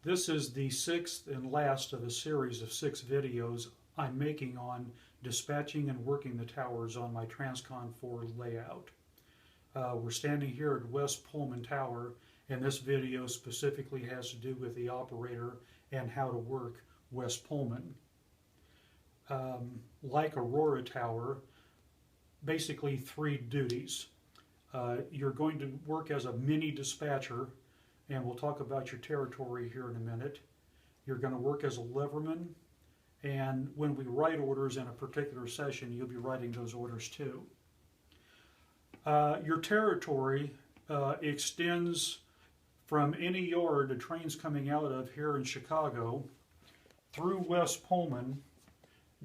This is the sixth and last of a series of 6 videos I'm making on dispatching and working the towers on my Transcon 4 layout. We're standing here at West Pullman Tower, and this video specifically has to do with the operator and how to work West Pullman. Like Aurora Tower, basically 3 duties. You're going to work as a mini dispatcher, and we'll talk about your territory here in a minute. You're going to work as a leverman, and when we write orders in a particular session, you'll be writing those orders too. Your territory extends from any yard the train's coming out of here in Chicago, through West Pullman,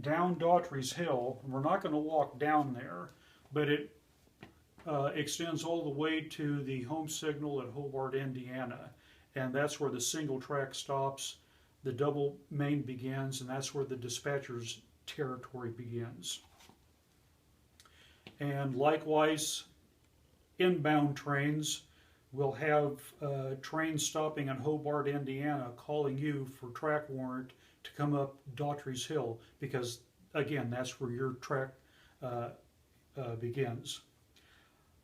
down Daughtry's Hill. We're not going to walk down there, but it extends all the way to the home signal at Hobart, Indiana, and that's where the single track stops, the double main begins, and that's where the dispatcher's territory begins. And likewise, inbound trains will have trains stopping in Hobart, Indiana, calling you for track warrant to come up Daughtry's Hill, because again, that's where your track begins.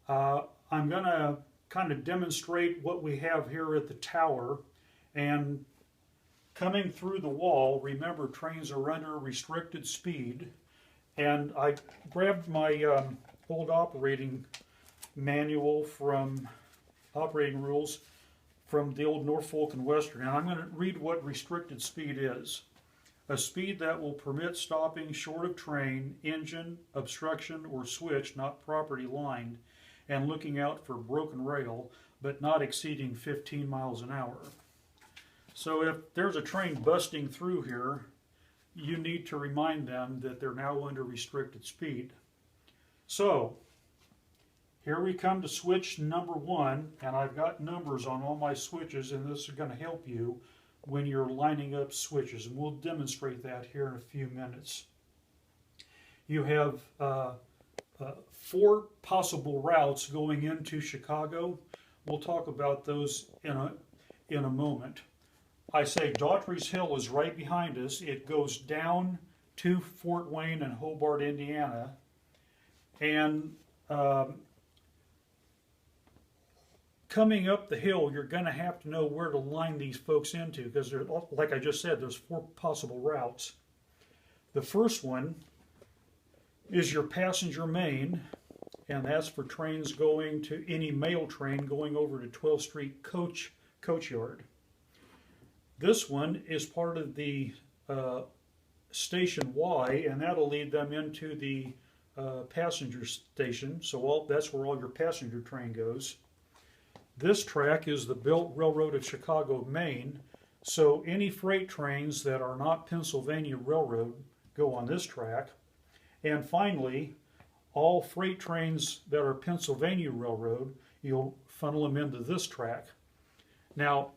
I'm going to kind of demonstrate what we have here at the tower, and coming through the wall, remember trains are under restricted speed, and I grabbed my old operating manual from operating rules from the old Norfolk and Western, and I'm going to read what restricted speed is. A speed that will permit stopping short of train, engine, obstruction, or switch not properly lined, and looking out for broken rail, but not exceeding 15 miles an hour. So if there's a train busting through here, you need to remind them that they're now under restricted speed. So here we come to switch number 1, and I've got numbers on all my switches, and this is going to help you when you're lining up switches, and we'll demonstrate that here in a few minutes. You have 4 possible routes going into Chicago. We'll talk about those in a moment. I say Daughtry's Hill is right behind us. It goes down to Fort Wayne and Hobart, Indiana, and coming up the hill, you're going to have to know where to line these folks into, because, like I just said, there's 4 possible routes. The first one is your passenger main, and that's for trains going to any mail train going over to 12th Street coach yard. This one is part of the station Y, and that'll lead them into the passenger station, so that's where all your passenger train goes. This track is the Built Railroad of Chicago, Maine, so any freight trains that are not Pennsylvania Railroad go on this track. And finally, all freight trains that are Pennsylvania Railroad, you'll funnel them into this track. Now,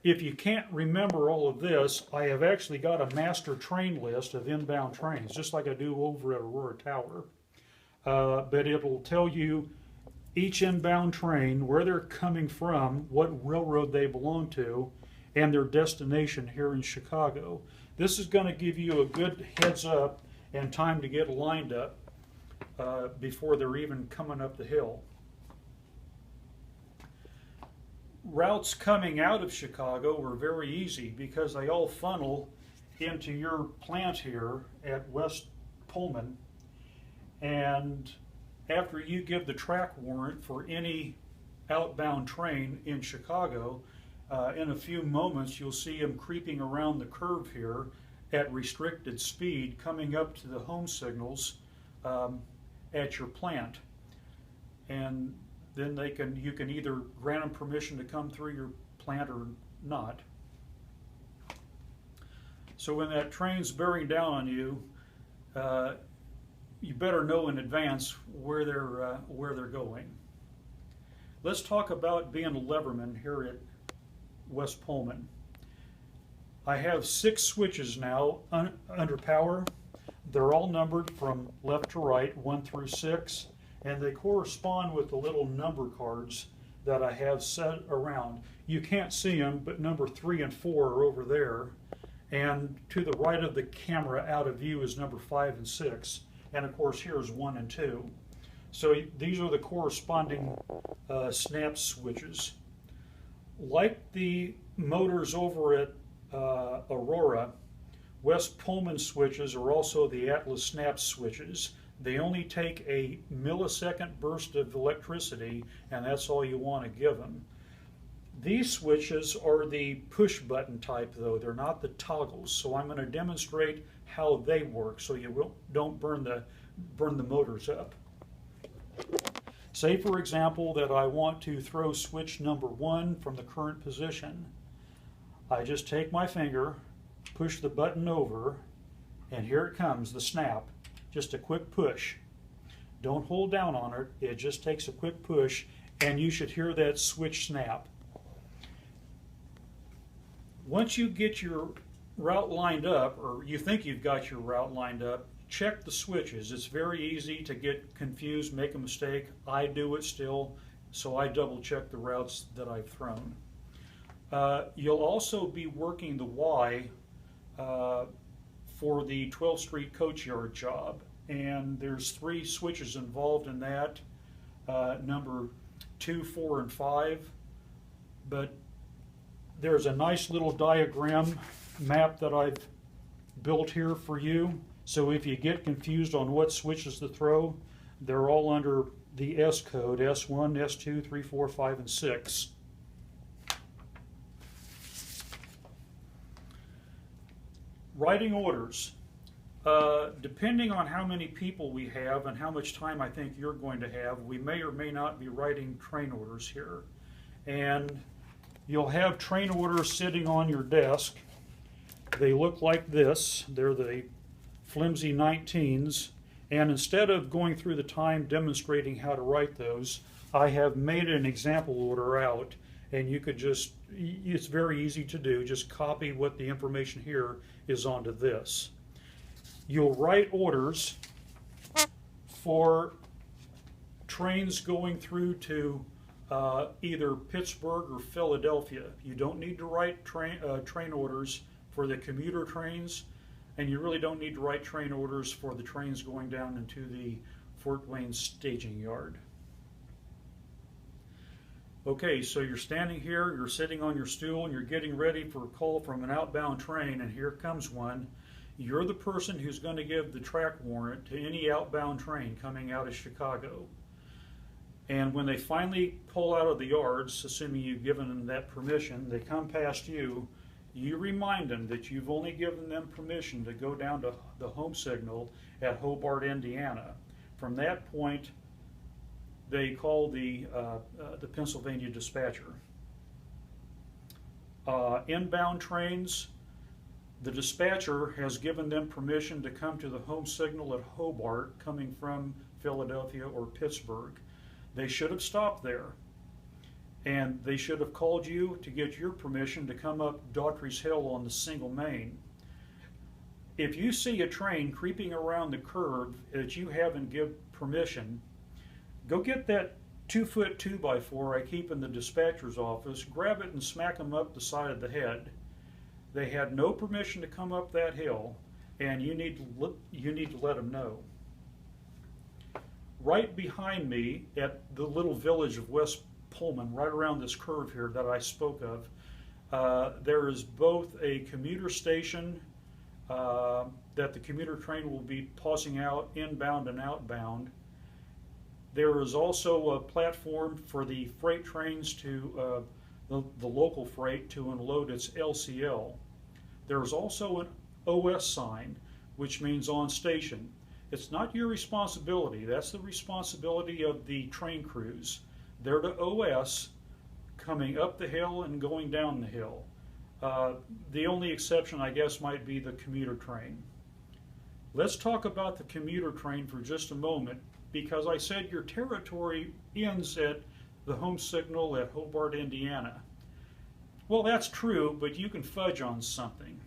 if you can't remember all of this, I have actually got a master train list of inbound trains, just like I do over at Aurora Tower. But it'll tell you each inbound train, where they're coming from, what railroad they belong to, and their destination here in Chicago. This is going to give you a good heads up and time to get lined up before they're even coming up the hill. Routes coming out of Chicago are very easy because they all funnel into your plant here at West Pullman, and after you give the track warrant for any outbound train in Chicago, in a few moments you'll see them creeping around the curve here at restricted speed, coming up to the home signals at your plant. And then you can either grant them permission to come through your plant or not. So when that train's bearing down on you, you better know in advance where they're going. Let's talk about being a leverman here at West Pullman. I have 6 switches now under power. They're all numbered from left to right, 1 through 6, and they correspond with the little number cards that I have set around. You can't see them, but number 3 and 4 are over there. And to the right of the camera out of view is number 5 and 6. And of course here's 1 and 2. So these are the corresponding snap switches. Like the motors over at Aurora, West Pullman switches are also the Atlas snap switches. They only take a millisecond burst of electricity, and that's all you want to give them. These switches are the push button type though, they're not the toggles. So I'm going to demonstrate how they work so you don't burn the motors up. Say for example that I want to throw switch number 1 from the current position. I just take my finger, push the button over, and here it comes, the snap. Just a quick push. Don't hold down on it, it just takes a quick push and you should hear that switch snap. Once you get your route lined up, or you think you've got your route lined up, check the switches. It's very easy to get confused, make a mistake. I do it still, so I double check the routes that I've thrown. You'll also be working the Y for the 12th Street Coach Yard job, and there's 3 switches involved in that, number 2, 4, and 5. But there's a nice little diagram map that I've built here for you. So if you get confused on what switches to throw, they're all under the S code, S1, S2, 3, 4, 5, and 6. Writing orders. Depending on how many people we have and how much time I think you're going to have, we may or may not be writing train orders here. And you'll have train orders sitting on your desk. They look like this. They're the flimsy 19s. And instead of going through the time demonstrating how to write those, I have made an example order out. And you could just, it's very easy to do, just copy what the information here is onto this. You'll write orders for trains going through to either Pittsburgh or Philadelphia. You don't need to write train orders for the commuter trains, and you really don't need to write train orders for the trains going down into the Fort Wayne staging yard. Okay, so you're standing here, you're sitting on your stool, and you're getting ready for a call from an outbound train, and here comes one. You're the person who's going to give the track warrant to any outbound train coming out of Chicago. And when they finally pull out of the yards, assuming you've given them that permission, they come past you, you remind them that you've only given them permission to go down to the home signal at Hobart, Indiana. From that point, they call the Pennsylvania dispatcher. Inbound trains, the dispatcher has given them permission to come to the home signal at Hobart coming from Philadelphia or Pittsburgh. They should have stopped there, and they should have called you to get your permission to come up Daughtry's Hill on the single main. If you see a train creeping around the curve that you haven't given permission, go get that 2-foot 2x4 I keep in the dispatcher's office, grab it and smack them up the side of the head. They had no permission to come up that hill, and you need to let them know. Right behind me at the little village of West Pullman, right around this curve here that I spoke of, there is both a commuter station that the commuter train will be tossing out inbound and outbound. There is also a platform for the freight trains to the local freight to unload its LCL. There's also an OS sign, which means on station. It's not your responsibility. That's the responsibility of the train crews. They're to OS coming up the hill and going down the hill. The only exception, I guess, might be the commuter train. Let's talk about the commuter train for just a moment, because I said your territory ends at the home signal at Hobart, Indiana. Well, that's true, but you can fudge on something.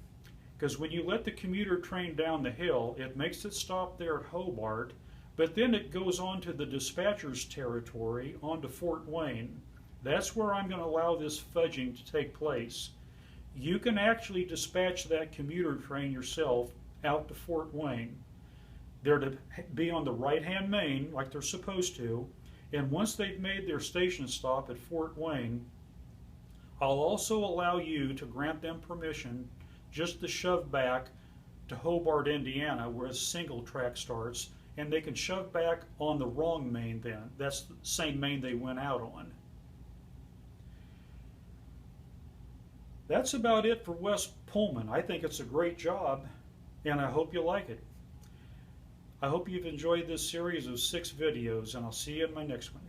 Because when you let the commuter train down the hill, it makes it stop there at Hobart, but then it goes on to the dispatcher's territory, onto Fort Wayne. That's where I'm going to allow this fudging to take place. You can actually dispatch that commuter train yourself out to Fort Wayne. They're to be on the right-hand main like they're supposed to, and once they've made their station stop at Fort Wayne, I'll also allow you to grant them permission just to shove back to Hobart, Indiana, where a single track starts, and they can shove back on the wrong main then. That's the same main they went out on. That's about it for West Pullman. I think it's a great job, and I hope you like it. I hope you've enjoyed this series of 6 videos, and I'll see you in my next one.